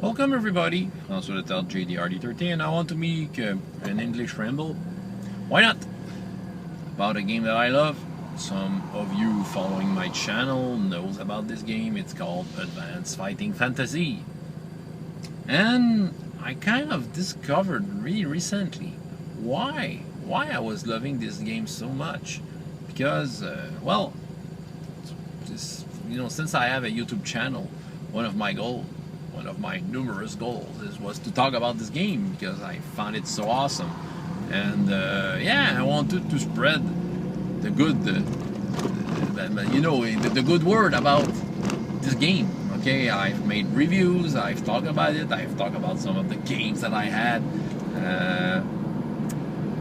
Welcome everybody, François D30, and I want to make an English ramble. Why not? About a game that I love. Some of you following my channel knows about this game. It's called Advanced Fighting Fantasy. And I kind of discovered really recently why I was loving this game so much. Because, since I have a YouTube channel, one of my numerous goals was to talk about this game because I found it so awesome. And I wanted to spread the good, the good word about this game. Okay, I've made reviews, I've talked about it, I've talked about some of the games that I had.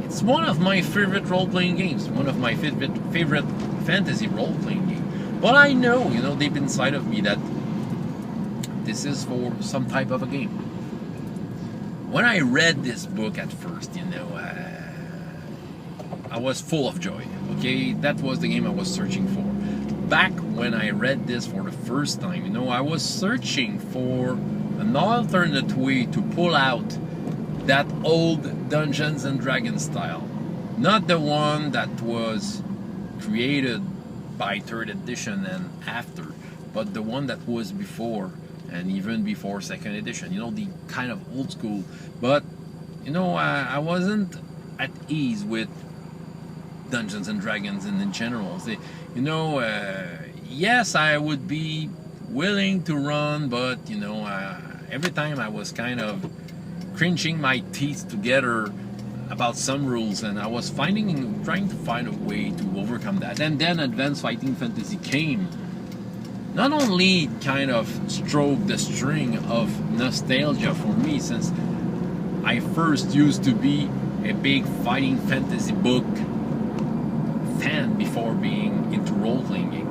It's one of my favorite role-playing games, one of my favorite fantasy role-playing games. But I know, deep inside of me that this is for some type of a game. When I read this book at first, I was full of joy. Okay, that was the game I was searching for. Back when I read this for the first time, I was searching for an alternate way to pull out that old Dungeons and Dragons style. Not the one that was created by 3rd edition and after, but the one that was before, and even before 2nd edition, the kind of old school. But, I wasn't at ease with Dungeons and Dragons in general. Yes, I would be willing to run, but, every time I was kind of cringing my teeth together about some rules, and I was trying to find a way to overcome that. And then Advanced Fighting Fantasy came. Not only kind of stroked the string of nostalgia for me, since I first used to be a big fighting fantasy book fan before being into role-playing game.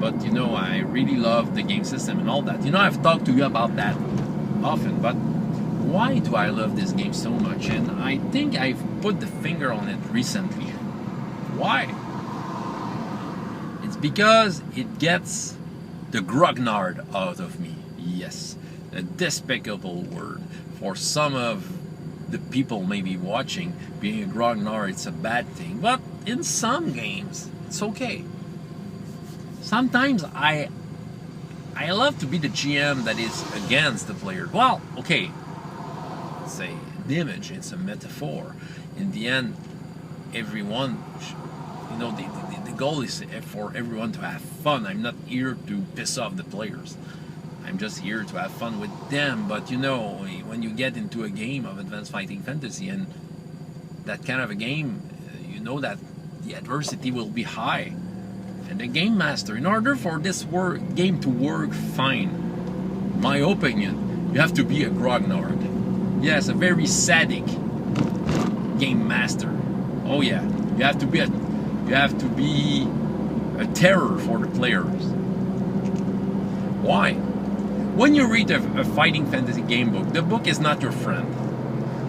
But I really love the game system and all that. I've talked to you about that often, but why do I love this game so much? And I think I've put the finger on it recently. Why? It's because it gets the grognard out of me. Yes, a despicable word. For some of the people maybe watching, being a grognard, it's a bad thing. But in some games, it's okay. Sometimes I love to be the GM that is against the player. Well, okay, it's an image, it's a metaphor. In the end, everyone, the goal is for everyone to have fun. I'm not here to piss off the players. I'm just here to have fun with them. But when you get into a game of Advanced Fighting Fantasy and that kind of a game, that the adversity will be high. And the game master, in order for this game to work fine, my opinion, you have to be a grognard. Yes, a very sadic game master. Oh yeah, you have to be a terror for the players. Why? When you read a fighting fantasy game book, the book is not your friend.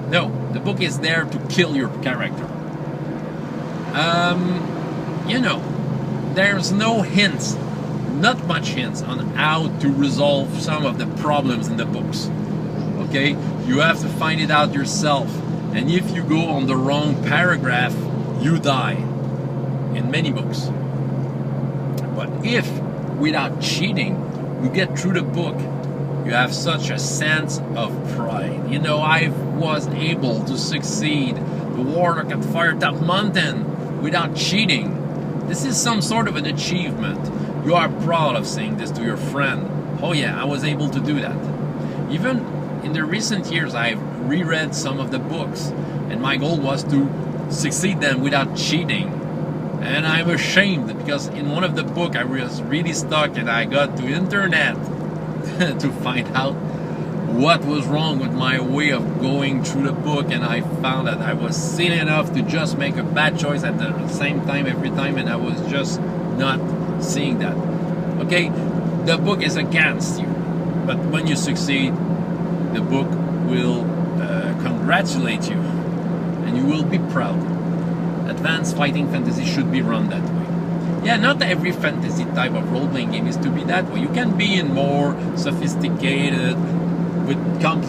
No, the book is there to kill your character. There's no hints, not much hints on how to resolve some of the problems in the books. Okay, you have to find it out yourself. And if you go on the wrong paragraph, you die. In many books. But if, without cheating, you get through the book, you have such a sense of pride. I was able to succeed the Warlock at Firetop Mountain without cheating. This is some sort of an achievement. You are proud of saying this to your friend. Oh yeah, I was able to do that. Even in the recent years, I've reread some of the books, and my goal was to succeed them without cheating. And I'm ashamed because in one of the book I was really stuck, and I got to internet to find out what was wrong with my way of going through the book, and I found that I was silly enough to just make a bad choice at the same time every time, and I was just not seeing that. Okay, the book is against you, but when you succeed, the book will congratulate you, and you will be proud. Advanced Fighting Fantasy should be run that way. Yeah, not every fantasy type of role-playing game is to be that way. You can be in more sophisticated, with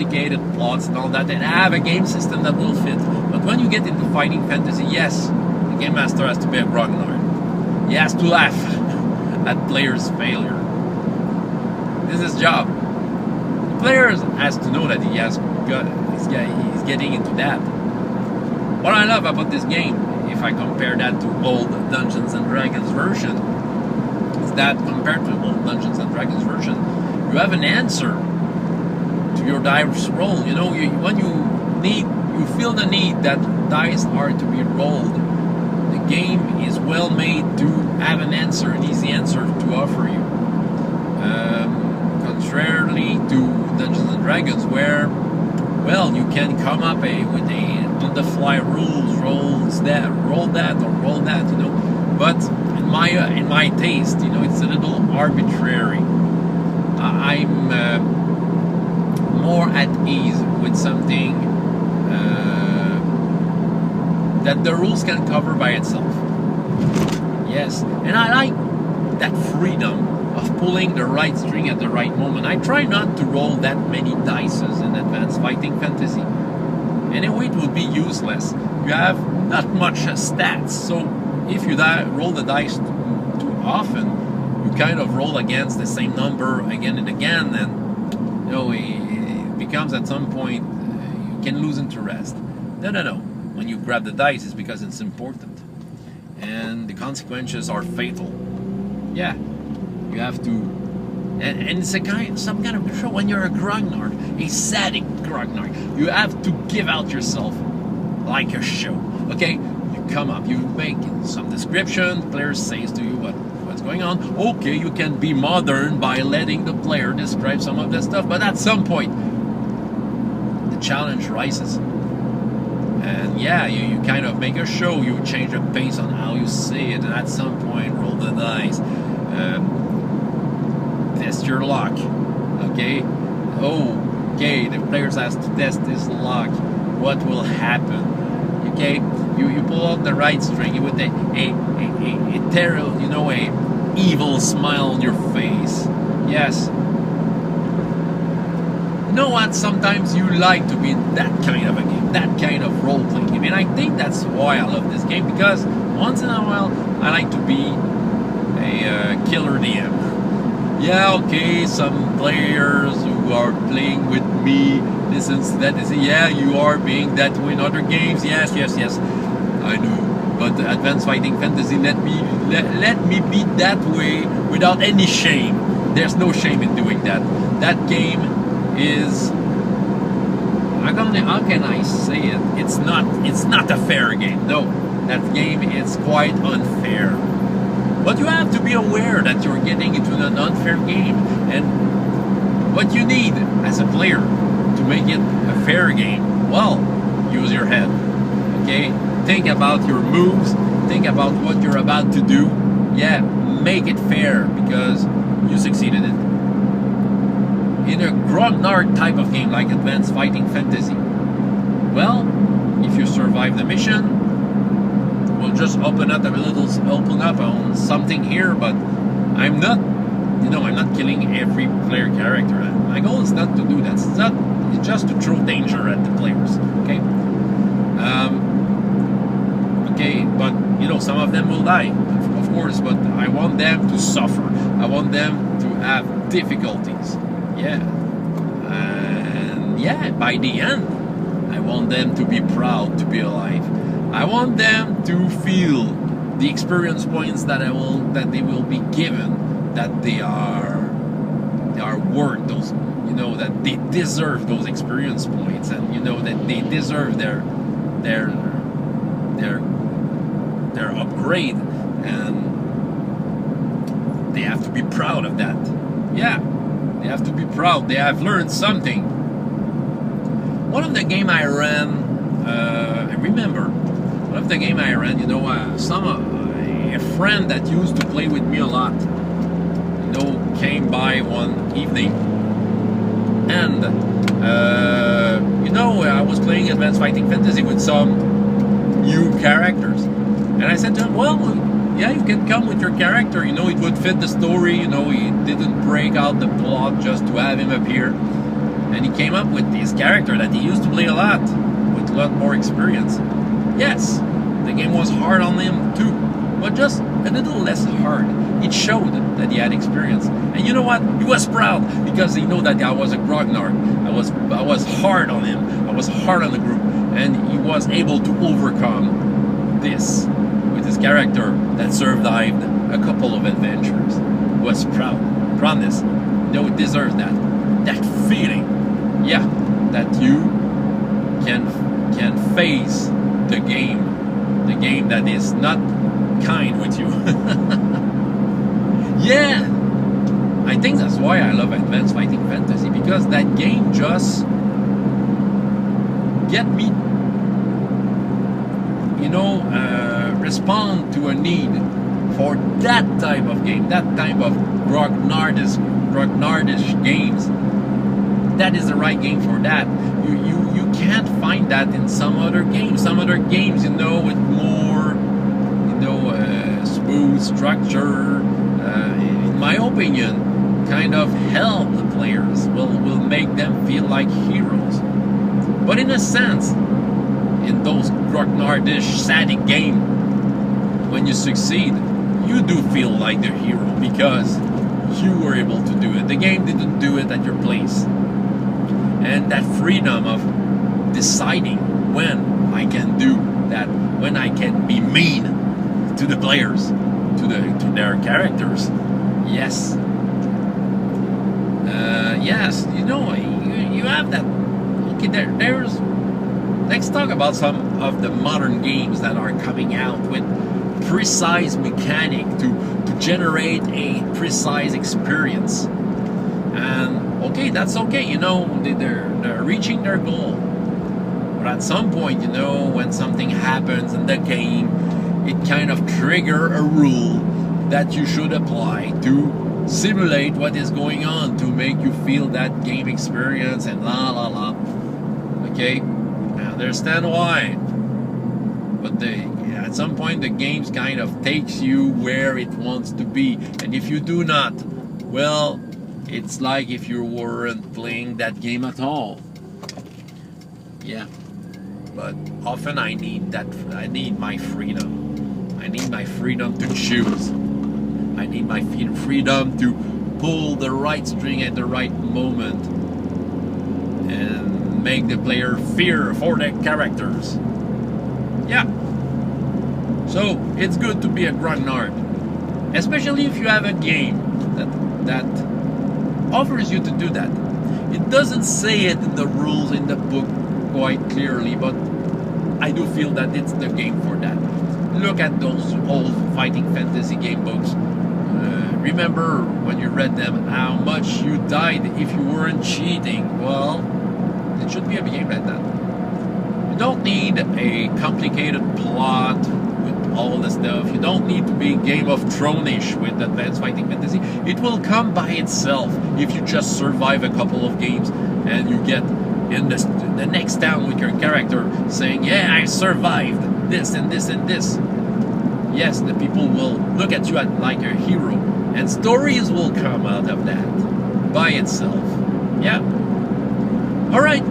complicated plots and all that, and have a game system that will fit. But when you get into fighting fantasy, yes, the game master has to be a grognard. He has to laugh at players' failure. This is his job. The player has to know that he's getting into that. What I love about this game, if I compare that to old Dungeons and Dragons version, is that compared to old Dungeons and Dragons version, you have an answer to your dice roll. When you feel the need that dice are to be rolled, the game is well made to have an answer, an easy answer to offer you. Contrarily to Dungeons and Dragons, where, well, you can come up with a on-the-fly rules, roll that, or roll that, But in my taste, it's a little arbitrary. I'm more at ease with something that the rules can cover by itself. Yes, and I like that freedom of pulling the right string at the right moment. I try not to roll that many dices in Advanced Fighting Fantasy. Anyway, it would be useless. You have not much stats, so if you roll the dice too often, you kind of roll against the same number again and again, and it becomes at some point you can lose interest. No. When you grab the dice, it's because it's important, and the consequences are fatal. Yeah, you have to, and it's some kind of control. When you're a grognard, a sadistic grognard, you have to give out yourself like a show. Okay, you come up, you make some description. The player says to you what's going on. Okay, you can be modern by letting the player describe some of the stuff, but at some point, the challenge rises. And yeah, you kind of make a show, you change the pace on how you say it, and at some point, roll the dice. Test your luck. Okay? Okay, the players has to test this luck. What will happen? Okay? You pull out the right string with a terrible, a evil smile on your face. Yes. You know what? Sometimes you like to be in that kind of a game, that kind of role-playing game. And I think that's why I love this game, because once in a while, I like to be a killer DM. Yeah, okay, some players who are playing with me listen to that, they say, yeah, you are being that way in other games. Yes, I know. But Advanced Fighting Fantasy let me be that way without any shame. There's no shame in doing that. That game is, how can I say it? It's not a fair game. No, that game is quite unfair. But you have to be aware that you're getting into an unfair game, and what you need as a player to make it a fair game, well, use your head. Okay, think about your moves, think about what you're about to do. Yeah, make it fair, because you succeeded in it. In a grognard type of game like Advanced Fighting Fantasy, well, if you survive the mission, we'll just open up on something here, but I'm not killing every player character. My goal is not to do that. It's just to throw danger at the players. Okay. Okay, but some of them will die, of course. But I want them to suffer. I want them to have difficulties. Yeah, and yeah, by the end, I want them to be proud to be alive. I want them to feel the experience points that they will be given, that they are worth those, that they deserve those experience points, and that they deserve their upgrade, and they have to be proud of that. Yeah, they have to be proud. They have learned something. One of the game I ran, I remember. One of the game I ran, a friend that used to play with me a lot, came by one evening, and I was playing Advanced Fighting Fantasy with some new characters, and I said to him, well, yeah, you can come with your character, it would fit the story, he didn't break out the plot just to have him appear. And he came up with this character that he used to play a lot, with a lot more experience. Yes, the game was hard on him too, but just a little less hard. It showed that he had experience. And you know what? He was proud because he knew that I was a grognard. I was hard on him. I was hard on the group. And he was able to overcome this with his character that survived a couple of adventures. He was proud. Proudness. He deserves that. That feeling. Yeah, that you can face the game. The game that is not kind with you. Yeah, I think that's why I love Advanced Fighting Fantasy, because that game just get me, you know, respond to a need for that type of game, that type of grognardish games. That is the right game for that. You can't find that in some other games. Some other games, you know, with more, you know, smooth structure. In my opinion, kind of help the players, will make them feel like heroes. But in a sense, in those grognardish, sadistic games, when you succeed, you do feel like the hero because you were able to do it. The game didn't do it at your place. And that freedom of deciding when I can do that, when I can be mean to the players, to their characters. Yes. Yes, you know, you have that. Okay, there's. Let's talk about some of the modern games that are coming out with precise mechanic to generate a precise experience. And okay, that's okay. You know, they're reaching their goal. But at some point, you know, when something happens in the game, it kind of trigger a rule that you should apply to simulate what is going on, to make you feel that game experience and la la la. Okay, I understand why, but at some point the game kind of takes you where it wants to be, and if you do not, well, it's like if you weren't playing that game at all. Yeah, but often I need my freedom. I need my freedom to choose. I need my freedom to pull the right string at the right moment and make the player fear for their characters. Yeah. So it's good to be a grognard, especially if you have a game that offers you to do that. It doesn't say it in the rules in the book quite clearly, but I do feel that it's the game for that. Look at those old fighting fantasy game books. Remember when you read them how much you died if you weren't cheating. Well, it should be a game like that. You don't need a complicated plot with all the stuff. You don't need to be Game of Thrones-ish with Advanced Fighting Fantasy. It will come by itself if you just survive a couple of games and you get in the next town with your character saying, yeah, I survived this and this and this. Yes, the people will look at you like a hero, and stories will come out of that by itself. Yeah. All right.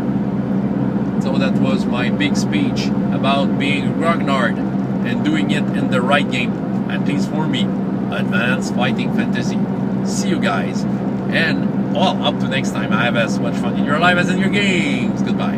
So that was my big speech about being a grognard and doing it in the right game, at least for me, Advanced Fighting Fantasy. See you guys, and well, up to next time. Have as much fun in your life as in your games. Goodbye.